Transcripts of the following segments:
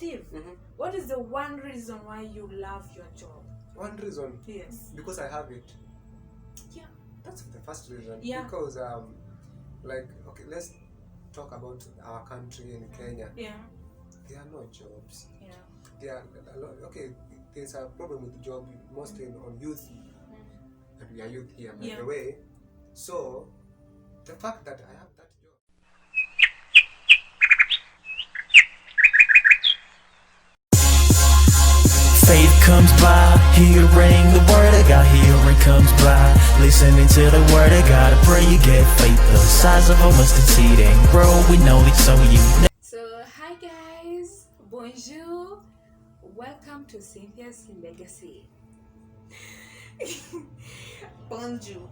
Steve, what is the one reason why you love your job? One reason? Yes. Because I have it. Yeah. That's the first reason. Yeah. Because okay, let's talk about our country in Kenya. Yeah. There are no jobs. Yeah. There are a lot. Okay, there's a problem with job mostly on youth, and we are youth here, by the way. So the fact that I have that job. Faith comes by, hearing the word of God, hearing comes by, listening to the word of God. I pray you get faith the size of a mustard seed and grow. We know that so you. So hi guys, bonjour, welcome to Cynthia's Legacy. Bonjour.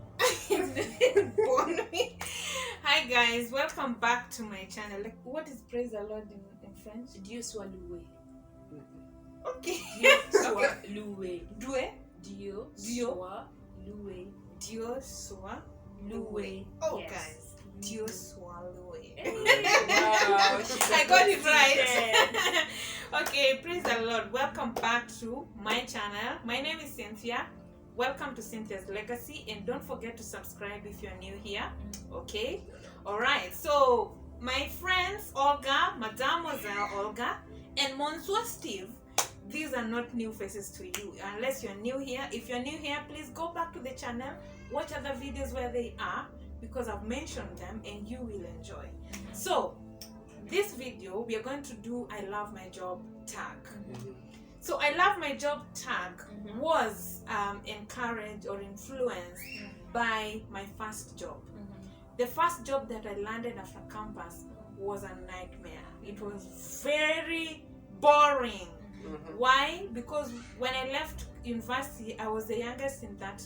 Hi guys, welcome back to my channel. Like, what is praise the Lord in French? Dieu soit loué. Okay. Dieu soit loué. Dieu soit loué. Dieu soit loué. Oh yes. Guys, Dieu soit loué. Wow, I got it right. Okay, praise the Lord. Welcome back to my channel. My name is Cynthia. Welcome to Cynthia's Legacy, and don't forget to subscribe if you're new here. Okay, all right. So my friends Olga, Mademoiselle Olga, and Monsieur Steve, these are not new faces to you unless you're new here. If you're new here, please go back to the channel, watch other videos where they are, because I've mentioned them and you will enjoy. So this video we are going to do I love my job tag. So I love my job tag was encouraged or influenced by my first job. The first job that I landed after campus was a nightmare. It was very boring. Why? Because when I left university, I was the youngest in that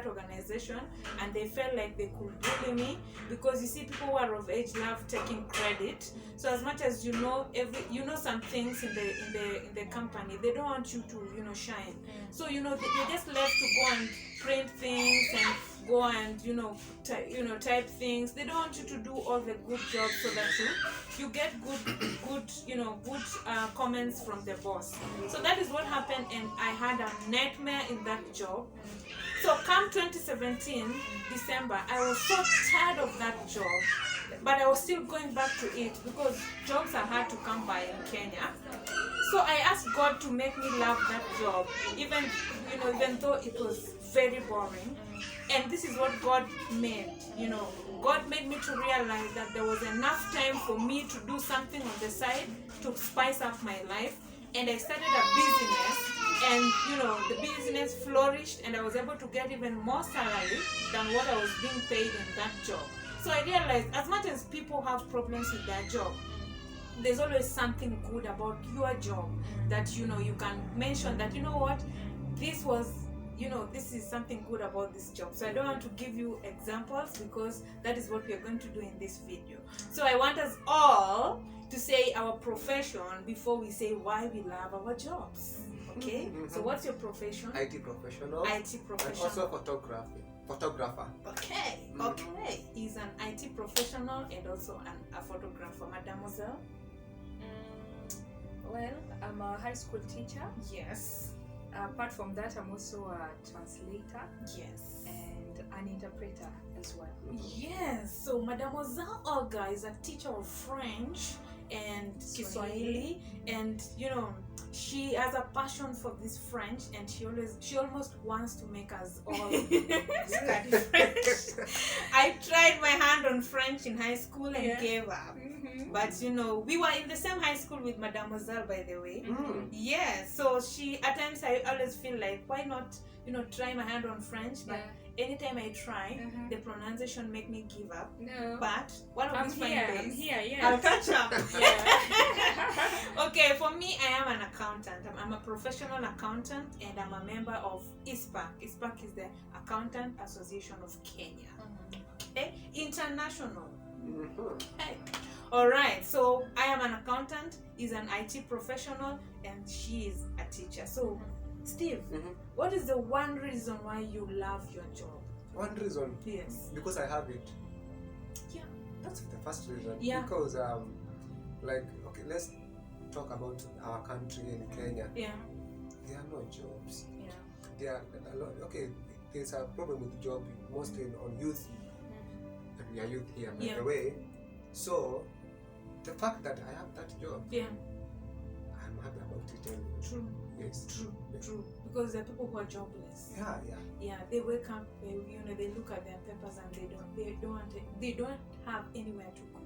organization, and they felt like they could bully me because you see, people who are of age love taking credit. So as much as you know some things in the company, they don't want you to shine. So you're just left to go and print things and go and type things. They don't want you to do all the good jobs so that you get good comments from the boss. So that is what happened, and I had a nightmare in that job. So come 2017 December, I was so tired of that job, but I was still going back to it because jobs are hard to come by in Kenya. So I asked God to make me love that job, even though it was very boring. And this is what God made. God made me to realize that there was enough time for me to do something on the side to spice up my life. And I started a business, and the business flourished, and I was able to get even more salary than what I was being paid in that job. So I realized, as much as people have problems with their job, there's always something good about your job that you can mention that this is something good about this job. So I don't want to give you examples because that is what we are going to do in this video. So I want us all to say our profession before we say why we love our jobs. Okay? So what's your profession? IT professional. IT professional. And also photographer. Okay. Okay. He's an IT professional and also a photographer. Mademoiselle? Well, I'm a high school teacher. Yes. Apart from that, I'm also a translator. Yes. And an interpreter as well. Yes. So Mademoiselle Olga is a teacher of French and Kiswahili, and she has a passion for this French, and she almost wants to make us all study French. I tried my hand on French in high school and gave up. But we were in the same high school with Mademoiselle, by the way. Yeah, so at times I always feel like, why not try my hand on French? But anytime I try, the pronunciation make me give up. No. But one of these fine days, I'm here, yes. I'll catch up. Okay, for me, I am an accountant. I'm a professional accountant, and I'm a member of 𝐸𝐴C. 𝐸𝐴C is the Accountant Association of Kenya. Okay, international. Okay. All right. So I am an accountant. He's an IT professional, and she is a teacher. So, Steve, what is the one reason why you love your job? One reason? Yes. Because I have it. Yeah. That's the first reason. Yeah. Because okay, let's talk about our country in Kenya, Yeah. there are no jobs. Yeah. There are a lot. Okay, there's a problem with job mostly on youth, and we are youth here, by the way. So the fact that I have that job, I'm happy about it. True. Yes. True. Because there are people who are jobless. Yeah. They wake up, they look at their papers and they don't have anywhere to go.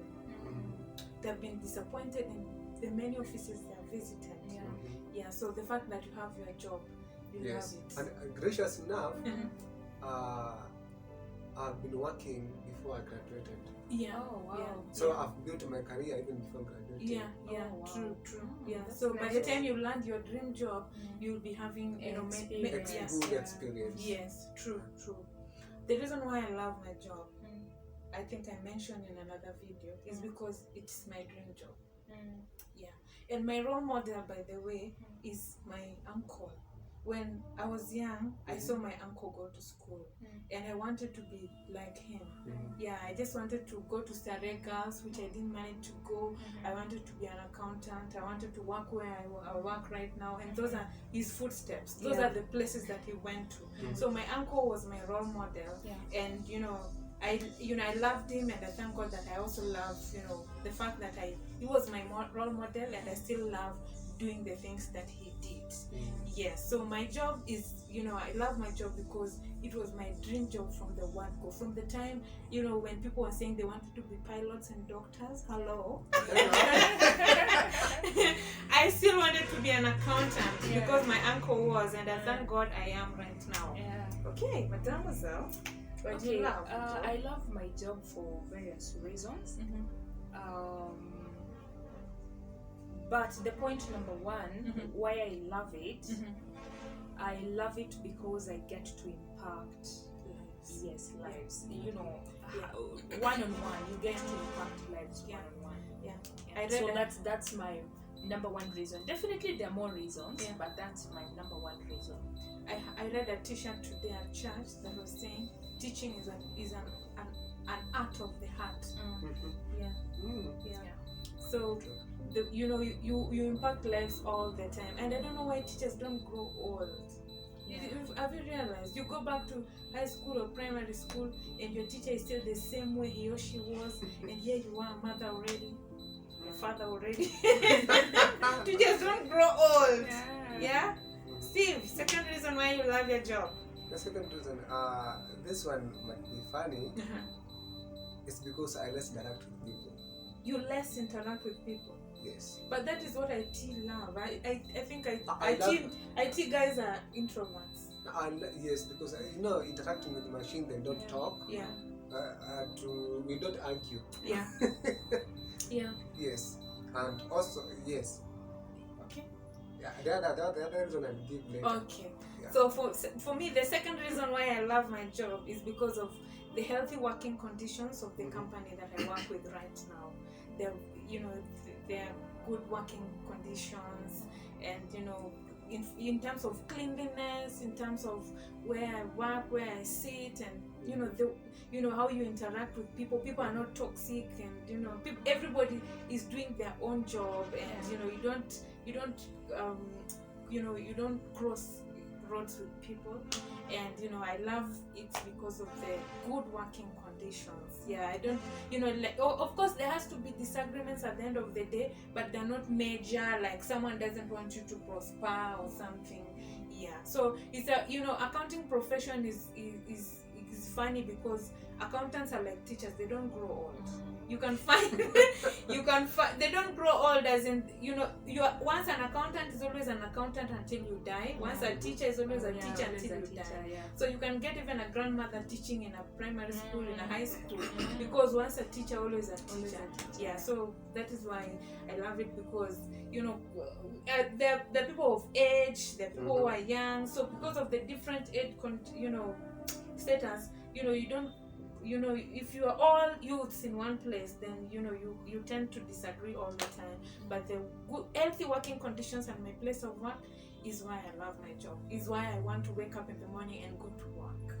They've been disappointed in the many offices they have visited. So the fact that you have your job, you have it. And gracious enough, I've been working before I graduated. Oh, wow. So I've built my career even before graduating. True. So by the time you land your dream job, you'll be having good experience. Yes, true. The reason why I love my job, I think I mentioned in another video, is because it's my dream job. And my role model, by the way, is my uncle. When I was young, I saw my uncle go to school, and I wanted to be like him. I just wanted to go to Starry Girls, which I didn't manage to go. I wanted to be an accountant. I wanted to work where I work right now, and those are his footsteps. Those are the places that he went to. So my uncle was my role model, and I loved him, and I thank God that I also love the fact that he was my role model, and I still love doing the things that he did. So my job is, I love my job because it was my dream job from the word go. From the time, when people were saying they wanted to be pilots and doctors, I still wanted to be an accountant because my uncle was, and I thank God I am right now. Okay, Mademoiselle. I love my job for various reasons. But the point number one, why I love it, I love it because I get to impact lives. One-on-one, you get to impact lives one-on-one. So that's my number one reason. Definitely there are more reasons, but that's my number one reason. I read a t-shirt today at church that was saying teaching is an art of the heart. So you impact lives all the time, and I don't know why teachers don't grow old. Have you realized? You go back to high school or primary school, and your teacher is still the same way he or she was, and here you are, a mother already, a father already. Teachers don't grow old. Steve, second reason why you love your job. The second reason, this one might be funny. It's because I less interact with people. You less interact with people. Yes. But that is what IT love. I think IT guys are introverts. Yes, because interacting with the machine, they don't talk. We don't argue. Yes, and also yes. Okay. The other reason I'll give later. Okay. So for me, the second reason why I love my job is because of the healthy working conditions of the company that I work with right now. They're good working conditions, and in terms of cleanliness, in terms of where I work, where I sit, and how you interact with people. People are not toxic, and everybody is doing their own job, and you don't cross roads with people, and I love it because of the good working conditions. I don't, of course there has to be disagreements at the end of the day, but they're not major, like someone doesn't want you to prosper or something. So it's accounting profession is funny because accountants are like teachers, they don't grow old. You can find they don't grow old, as in once an accountant is always an accountant until you die. Once a teacher is always a teacher until you die. So you can get even a grandmother teaching in a primary school, in a high school, because once a teacher, always a teacher. So that is why I love it, because they're people of age, they're people who are young. So because of the different age status, you don't, if you are all youths in one place, then you tend to disagree all the time. But the good, healthy working conditions and my place of work is why I love my job. Is why I want to wake up in the morning and go to work.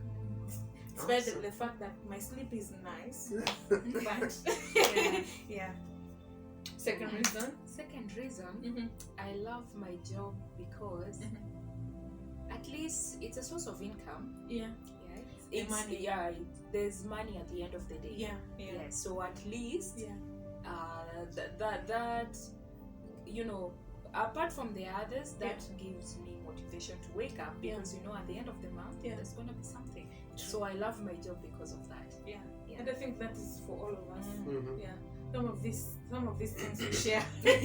Despite the fact that my sleep is nice, but Second reason. Second reason, I love my job because at least it's a source of income. Yeah. It's money. Yeah, there's money at the end of the day. Yeah. So at least that you know, apart from the others, that gives me motivation to wake up because you know at the end of the month there's gonna be something. So I love my job because of that. Yeah. And I think that is for all of us. Yeah. Some of these things we share. They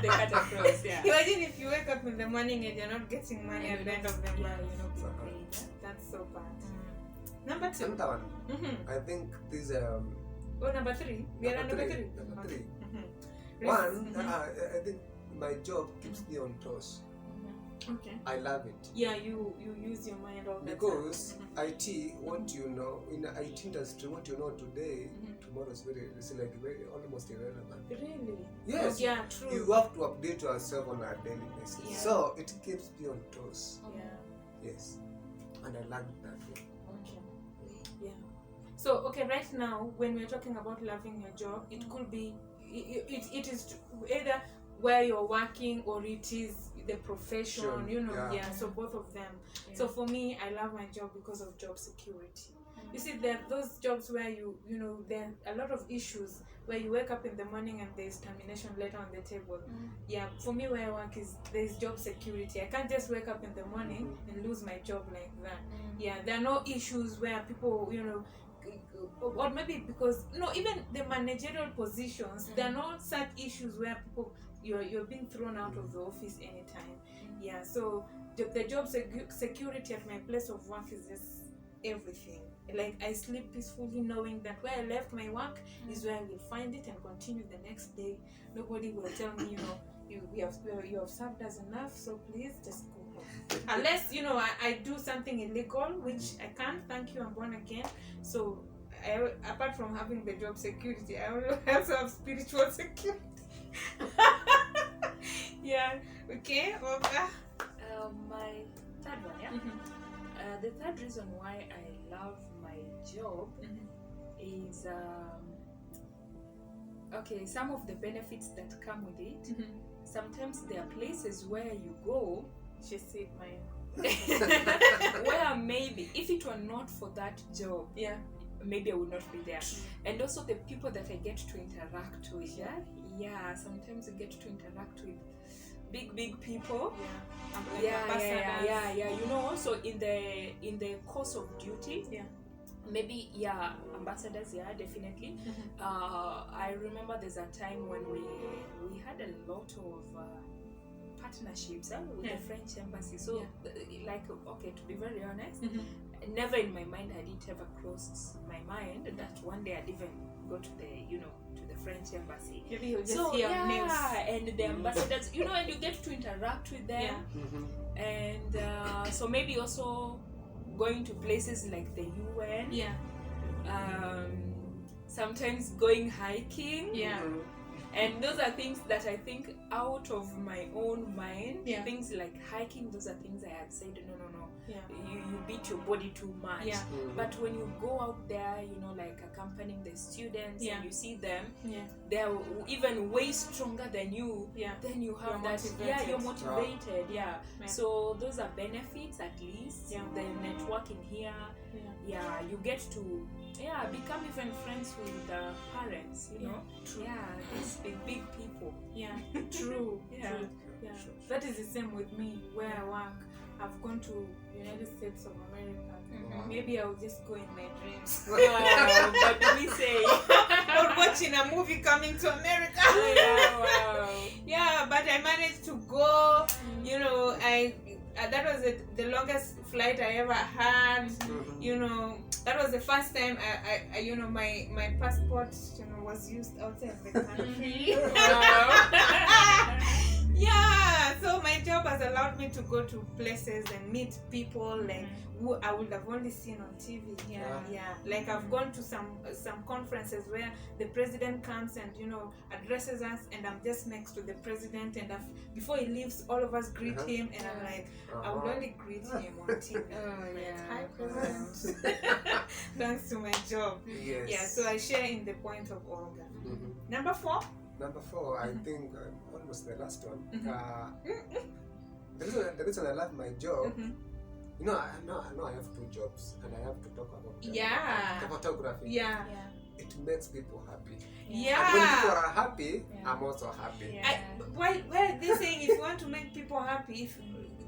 cut across. Yeah. Imagine if you wake up in the morning and you're not getting money at the end of the month. You're not getting paid. That's so bad. Number 2. Another one. I think this Number 3. We are on number 3. Number 3. One, I think my job keeps me on toes. Okay. I love it. Yeah, you use your mind all the time. Because IT, what you know in the IT industry, what you know today, tomorrow is very almost irrelevant. Really? Yes. Oh, yeah, true. You have to update yourself on a daily basis. Yeah. So it keeps me on toes. Yeah. Yes. And I like that way. Okay. Yeah. So okay, right now when we're talking about loving your job, it could be it is either where you're working or it is the profession, Sure. you know. Yeah. So both of them. So for me, I love my job because of job security. You see, there are those jobs where you know there are a lot of issues where you wake up in the morning and there's termination letter on the table. Yeah, for me where I work is there's job security. I can't just wake up in the morning and lose my job like that. Yeah, there are no issues where people, you know, or maybe because even the managerial positions, there are no such issues where people you're being thrown out of the office anytime. Yeah, so the job security at my place of work is just everything. Like I sleep peacefully knowing that where I left my work is where I will find it and continue the next day. Nobody will tell me, you have served us enough, so please just go home. Unless I do something illegal, which I can't. Thank you, I'm born again. So apart from having the job security, I also have spiritual security. Yeah. Okay, Olga. My third one, the third reason why I love my job is some of the benefits that come with it. Sometimes there are places where you go. She said mine. Where maybe if it were not for that job, maybe I would not be there. And also the people that I get to interact with. Sometimes you get to interact with big people. You know, also in the course of duty, maybe ambassadors, definitely. I remember there's a time when we had a lot of partnerships with the French embassy. So to be very honest, never in my mind had it ever crossed my mind that one day I'd even go to the French embassy. Maybe you'll just hear names. And the ambassadors, and you get to interact with them. And so maybe also going to places like the UN. Sometimes going hiking. And those are things that I think out of my own mind. Things like hiking, those are things I had said, no. You beat your body too much. But when you go out there, like accompanying the students and you see them, they're even way stronger than you. Then you have you're motivated. So those are benefits at least. The networking here. You get to become even friends with the parents, these big people. True. That is the same with me where I work. I've gone to United States of America. Maybe I'll just go in my dreams. But we say or watching a movie coming to America. But I managed to go. That was the longest flight I ever had. That was the first time I my passport was used outside the country. So my job has allowed me to go to places and meet people like who I would have only seen on TV. Like I've gone to some conferences where the president comes and addresses us, and I'm just next to the president, and before he leaves, all of us greet him, and I'm like, I would only greet him on TV. Hi, president. Thanks to my job. So I share in the point of Olga. Number 4. Number 4, I think almost the last one. The reason I love my job, you know, I know I have 2 jobs and I have to talk about them. The photography. Yeah. It makes people happy. Yeah. And when people are happy, I'm also happy. Why are they saying if you want to make people happy, if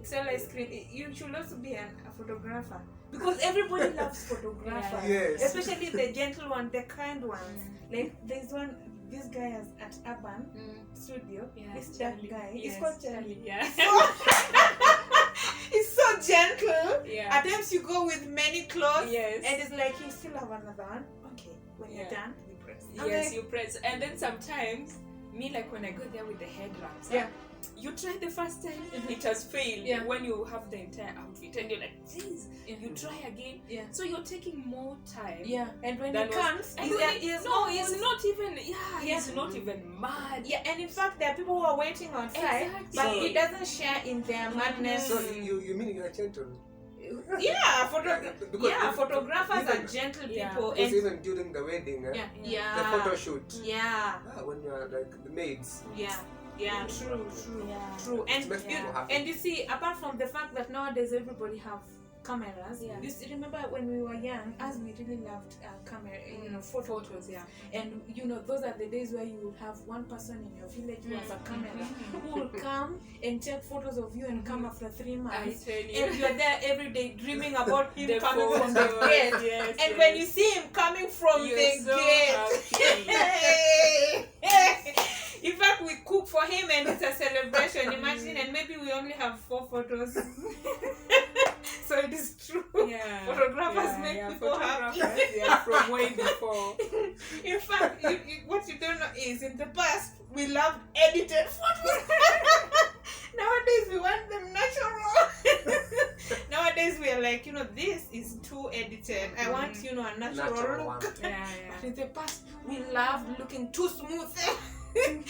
sell ice cream, you should also be a photographer? Because everybody loves photographers. Yes. Especially the gentle one, the kind ones. Like there's one, this guy at Urban Studio. This dark guy. He's called Charlie. He's so gentle. At times you go with many clothes. And it's like you still have another one. Okay. When you're done, you press. You press. And then sometimes, me like when I go there with the head wraps. You try the first time, it has failed. When you have the entire outfit and you're like, jeez, you try again. So you're taking more time. And when it comes, he's not even mad. And in fact, there are people who are waiting outside, but he doesn't share in their madness. So you mean you're gentle? Photographers are gentle people. And even during the wedding, the photo shoot. When you're like the maids. True. And you see, apart from the fact that nowadays everybody have cameras, you see, remember when we were young, as we really loved camera, photos, and those are the days where you will have one person in your village who has a camera who will come and take photos of you and come after 3 months, and you're there every day dreaming about him coming from the gate, and when you see him coming from the gate, in fact, we cook for him and it's a celebration. Imagine, and maybe we only have 4 photos. So it is true. Photographers make people happy. From way before. In fact, what you don't know is in the past we loved edited photos. Nowadays we want them natural. Nowadays we are like, this is too edited. I want, a natural look. But in the past we loved looking too smooth. And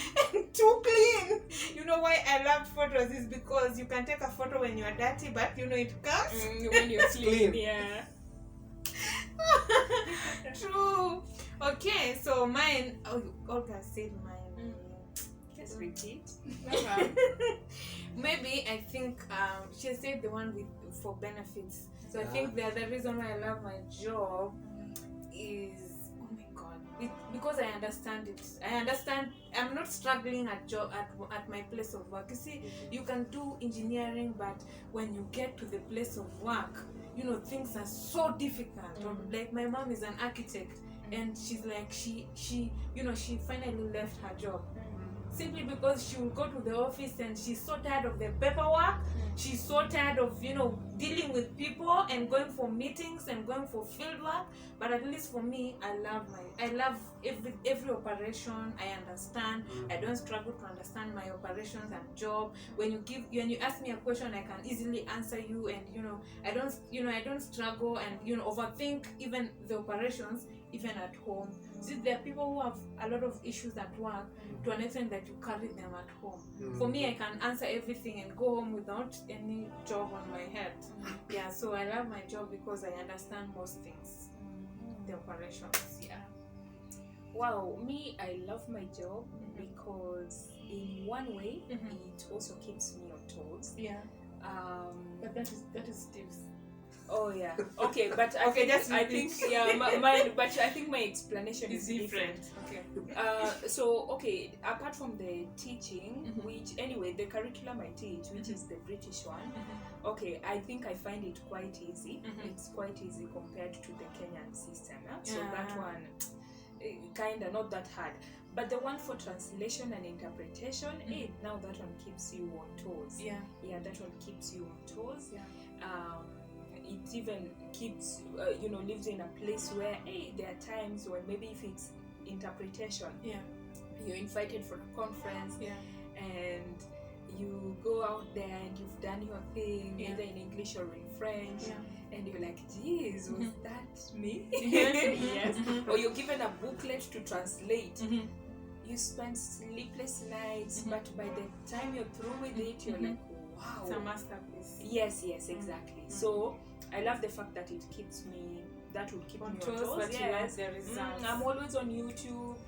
too clean. You know why I love photos is because you can take a photo when you are dirty, but it comes when you're clean. True. Okay, so mine. Olga said mine. Just repeat. Maybe I think she said the one for benefits. So I think the other reason why I love my job is, because I understand it. I understand. I'm not struggling at my place of work. You see, you can do engineering, but when you get to the place of work, things are so difficult. Like my mom is an architect, and she's like she finally left her job. Simply because she will go to the office and she's so tired of the paperwork, she's so tired of dealing with people and going for meetings and going for field work. But at least for me, I love every operation. I understand. I don't struggle to understand my operations and job. When you ask me a question, I can easily answer you, and I don't struggle and overthink even the operations, even at home. See, there are people who have a lot of issues at work to an extent that you carry them at home. For me, I can answer everything and go home without any job on my head. So I love my job because I understand most things, the operations. Wow, me, I love my job because in one way, it also keeps me on toes. But that is Steve's. Oh yeah. Okay, but I think my explanation is different. Okay. Apart from the teaching, which anyway the curriculum I teach, which is the British one, okay, I think I find it quite easy. It's quite easy compared to the Kenyan system. So that one, kinda not that hard. But the one for translation and interpretation, now that one keeps you on toes. That one keeps you on toes. It even keeps, lives in a place where, there are times when maybe if it's interpretation, you're invited for a conference, and you go out there and you've done your thing, either in English or in French, and you're like, geez, was that me? Yes. Or you're given a booklet to translate. You spend sleepless nights, but by the time you're through with it, you're like, wow. It's a masterpiece. Yes, exactly. So I love the fact that it keeps me, that would keep me on toes. Yes. I'm always on YouTube.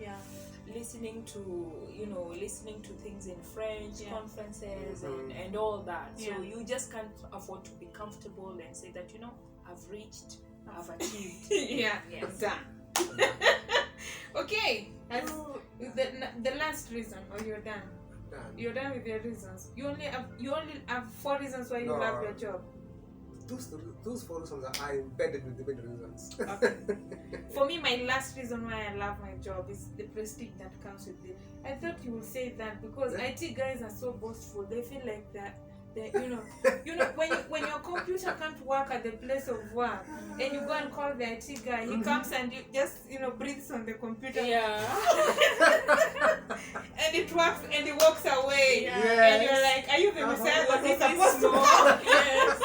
listening to things in French, conferences and all that. So you just can't afford to be comfortable and say that, I've reached, I've achieved. Yes. Done. Okay. The last reason, or you're done? Done. You're done with your reasons. You only have 4 reasons why you love your job. Those 4 reasons are embedded with the main reasons. Okay. For me, my last reason why I love my job is the prestige that comes with it. I thought you would say that because IT guys are so boastful. They feel like that. When your computer can't work at the place of work, and you go and call the IT guy, he comes and you just breathes on the computer. Yeah. And it works, and he walks away. Yes. And you're like, are you the Messiah that was supposed to come? Yes.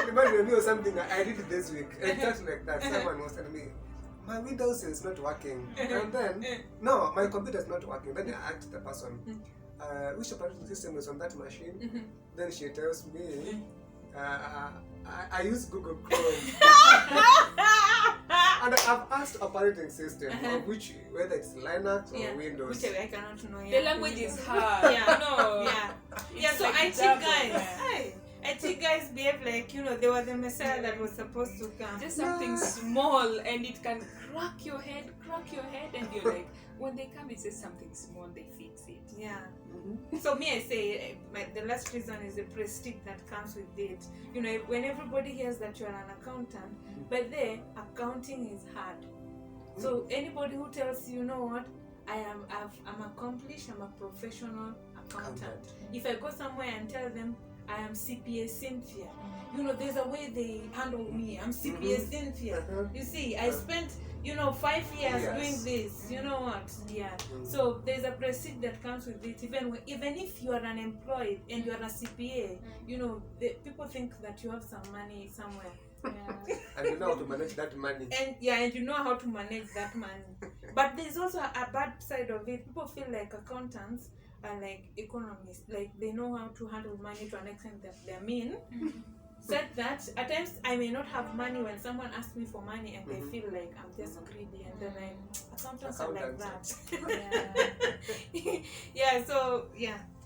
Remember me of something I did this week. Exactly like that. Someone was telling me, my Windows is not working. And then, no, my computer is not working. Then I asked the person, which operating system is on that machine? Then she tells me, I use Google Chrome. And I've asked operating system of whether it's Linux or Windows. Which I cannot know. The language is hard. Yeah. So like IT guys, IT guys behave like they were the Messiah that was supposed to come. Just something small, and it can crack your head, and you're like, when they come, it's just something small, they fix it. Yeah. So me, I say the last reason is the prestige that comes with it. When everybody hears that you're an accountant, but there, accounting is hard. So anybody who tells you, what, I'm accomplished, I'm a professional accountant. If I go somewhere and tell them I am CPA Cynthia, there's a way they handle me. I'm CPA Cynthia. You see, I spent 5 years doing this. You know what? Yeah. So there's a prestige that comes with it. Even if you are unemployed and you are a CPA, people think that you have some money somewhere. Yeah. And you know how to manage that money. And you know how to manage that money. But there's also a bad side of it. People feel like accountants are like economists. Like they know how to handle money to an extent that they're mean. Said that at times I may not have money when someone asks me for money and they feel like I'm just greedy, and then accountants are like that.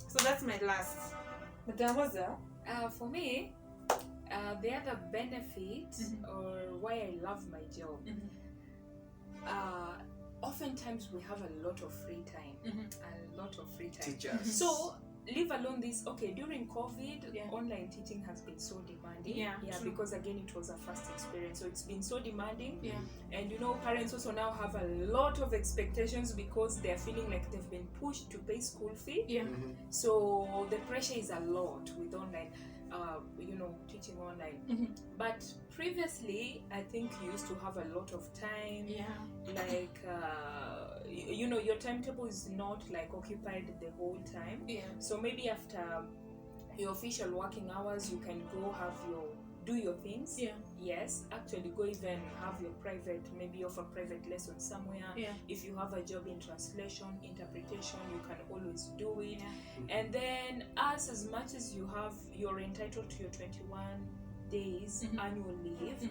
So that's my last. Madam, what's that? For me, the other benefit or why I love my job, oftentimes we have a lot of free time. Teachers. So leave alone this, during COVID, online teaching has been so demanding. Because again, it was a first experience, so it's been so demanding. And parents also now have a lot of expectations because they're feeling like they've been pushed to pay school fee. So the pressure is a lot with online, teaching online. But previously, I think you used to have a lot of time. Like your timetable is not like occupied the whole time. So maybe after your official working hours, you can go do your things. Yes, actually go even have your private, maybe offer private lesson somewhere. If you have a job in translation, interpretation, you can always do it. And then as much as you're entitled to your 21 days annual leave.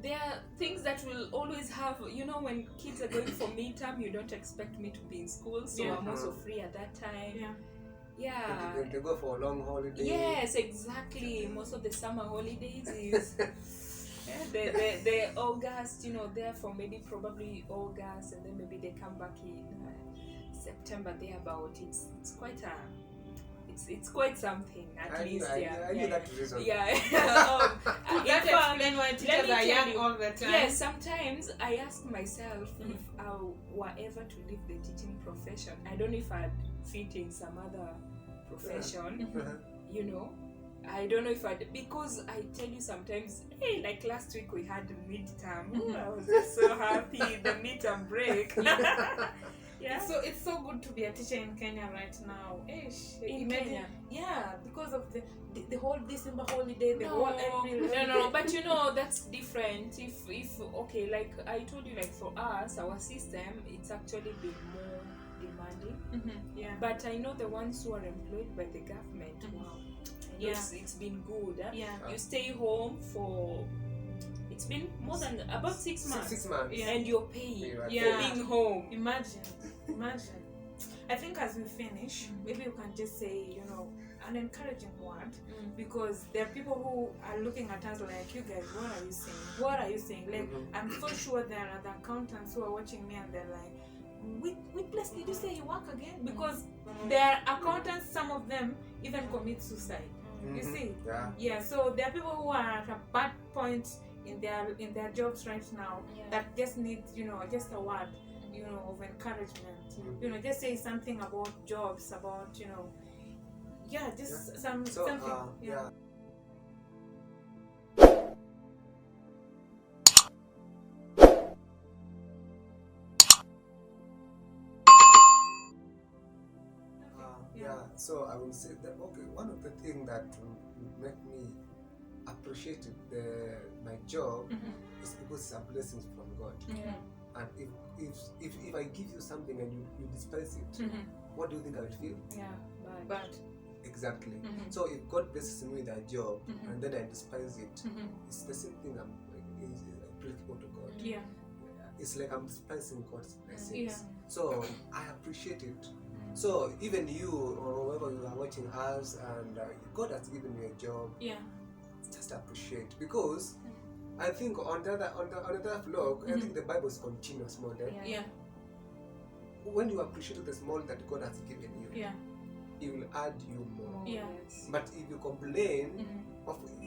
There are things that will always have, when kids are going for midterm, you don't expect me to be in school, so I'm also free at that time. They go for a long holiday. Yes, exactly. Most of the summer holidays is the August, there for maybe probably August, and then maybe they come back in September thereabout. It's quite it's quite something at least. I knew that reason. That explain why teachers are young all the time. Yes, sometimes I ask myself if I were ever to leave the teaching profession, I don't know if I'd fit in some other profession. I don't know if because I tell you sometimes, like last week we had a midterm. I was just so happy, the midterm break. So it's so good to be a teacher in Kenya right now. In Kenya? Yeah, because of the whole December holiday, the whole April holiday. No, but that's different. If like I told you, like for us, our system, it's actually been more demanding. But I know the ones who are employed by the government. Wow. It's been good. You stay home for. It's been more than about 6 months. 6 months. And you're paying for being home. Imagine. Imagine. I think as we finish, maybe you can just say, an encouraging word, because there are people who are looking at us like, you guys, what are you saying? What are you saying? Like, I'm so sure there are other accountants who are watching me and they're like, which place did you say you work again? Because there are accountants, some of them even commit suicide. You see? Yeah. So there are people who are at a bad point in their jobs right now that just need, just a word, of encouragement. Just say something about jobs, about, something. So I will say that one of the things that will make me appreciate my job is because it's a blessing from God. And if I give you something and you despise it, what do you think I will feel? Bad. Exactly. So if God blesses me with a job and then I despise it, it's the same thing. I'm applicable to God. It's like I'm despising God's blessings. So I appreciate it. So even you or whoever you are watching us, and God has given you a job, just appreciate, because I think on the other vlog, I think the Bible is continuous model. When you appreciate the small that God has given you, He will add you more. But if you complain,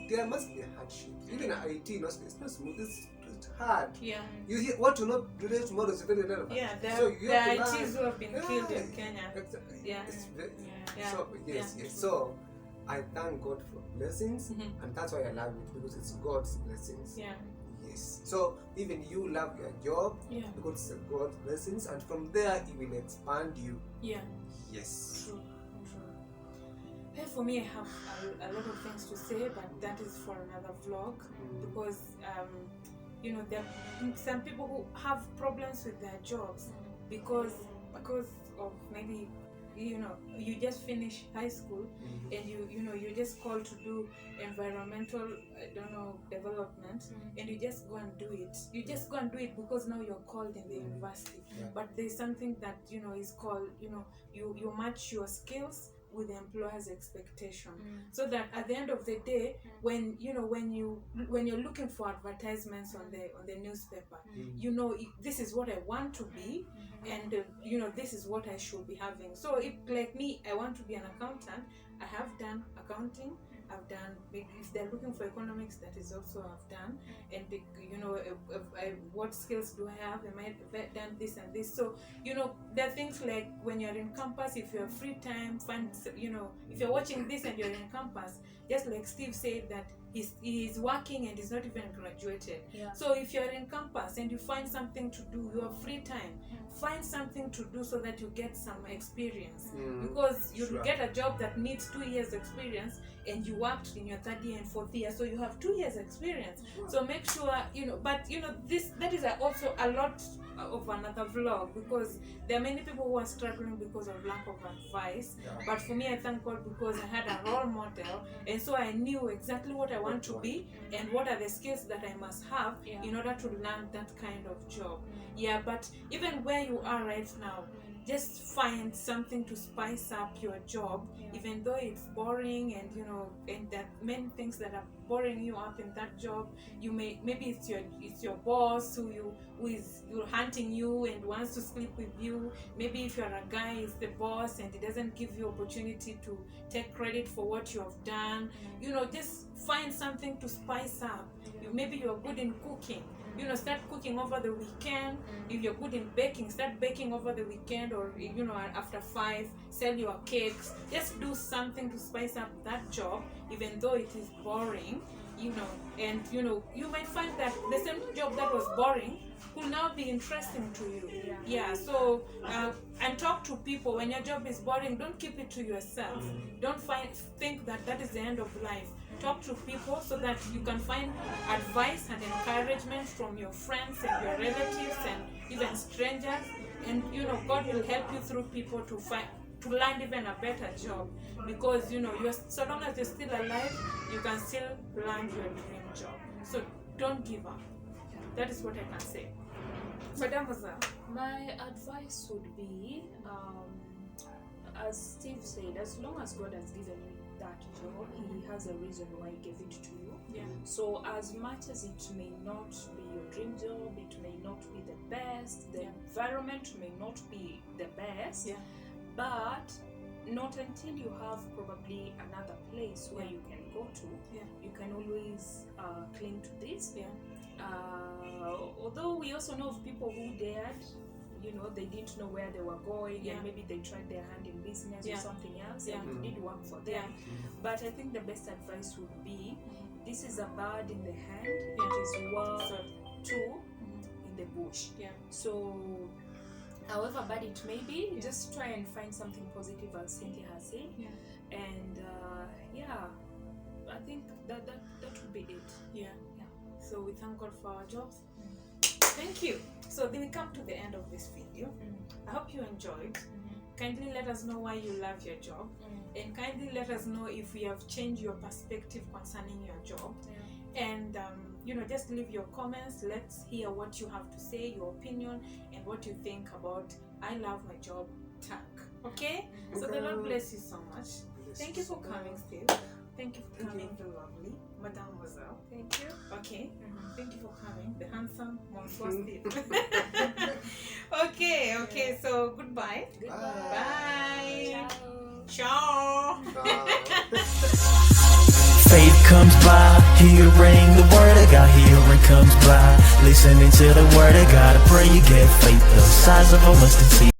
there must be a hardship. Even IT, it's not smooth. It's hard. You hear what you not do tomorrow is very relevant. So you have to ITs who have been killed in Kenya. Yes. So I thank God for blessings, and that's why I love it, because it's God's blessings. Yes. So even you love your job because it's God's blessings, and from there He will expand you. Yes. True. For me, I have a lot of things to say, but that is for another vlog, because there are some people who have problems with their jobs because of maybe you just finish high school and you're just called to do environmental development, and you just go and do it. You just go and do it because now you're called in the university. But there's something that is called you match your skills with the employer's expectation, so that at the end of the day, when you're looking for advertisements on the newspaper, this is what I want to be, and this is what I should be having. So if like me, I want to be an accountant, I have done accounting, I've done, if they're looking for economics, that is also I've done, and what skills do I have? I might have done this and this. So there are things like when you're in campus, if you have free time, if you're watching this and you're in campus, just like Steve said that he's working and he's not even graduated. So if you're in campus and you find something to do, you have free time, find something to do so that you get some experience, because you get a job that needs 2 years experience, and you worked in your 3rd year and 4th year, so you have 2 years experience. So make sure that is also a lot of another vlog, because there are many people who are struggling because of lack of advice. But for me, I thank God because I had a role model, and so I knew exactly what I want to be and what are the skills that I must have in order to land that kind of job. But even where you are right now, just find something to spice up your job, even though it's boring, and and there are many things that are boring you up in that job. Maybe it's your boss who is hunting you and wants to sleep with you. Maybe if you're a guy, it's the boss and he doesn't give you opportunity to take credit for what you have done. Just find something to spice up. Maybe you're good in cooking. Start cooking over the weekend. If you're good in baking, start baking over the weekend, or after 5, sell your cakes. Just do something to spice up that job, even though it is boring. And you might find that the same job that was boring will now be interesting to you. So and talk to people. When your job is boring, don't keep it to yourself. Don't think that is the end of life. Talk to people so that you can find advice and encouragement from your friends and your relatives and even strangers, and God will help you through people to land even a better job, because so long as you're still alive, you can still land your dream job. So don't give up. That is what I can say. Madam Maza. My advice would be, as Steve said, as long as God has given you that job, He has a reason why He gave it to you. Yeah. So as much as it may not be your dream job, it may not be the best, the environment may not be the best, but not until you have probably another place where you can go to, you can always cling to this. Although we also know of people who dared, they didn't know where they were going, and maybe they tried their hand in business or something else, and it did work for them. But I think the best advice would be, this is a bird in the hand, it is worth two in the bush. So however bad it may be, just try and find something positive, as Cynthia has said. And I think that would be it. So we thank God for our jobs. Thank you. So then we come to the end of this video. I hope you enjoyed. Kindly let us know why you love your job, and kindly let us know if we have changed your perspective concerning your job. And just leave your comments. Let's hear what you have to say, your opinion, and what you think about I love my job tag. Okay? So the Lord bless you so much. Thank you for coming, Steve. Thank you for coming, the lovely Mademoiselle. Thank you. Okay. Thank you for coming, the handsome Monsieur Steve. Okay. So goodbye. Bye. Ciao. Faith comes by, hearing the word of God. Hearing comes by, listening to the word of God. I pray you get faith the size of a mustard seed.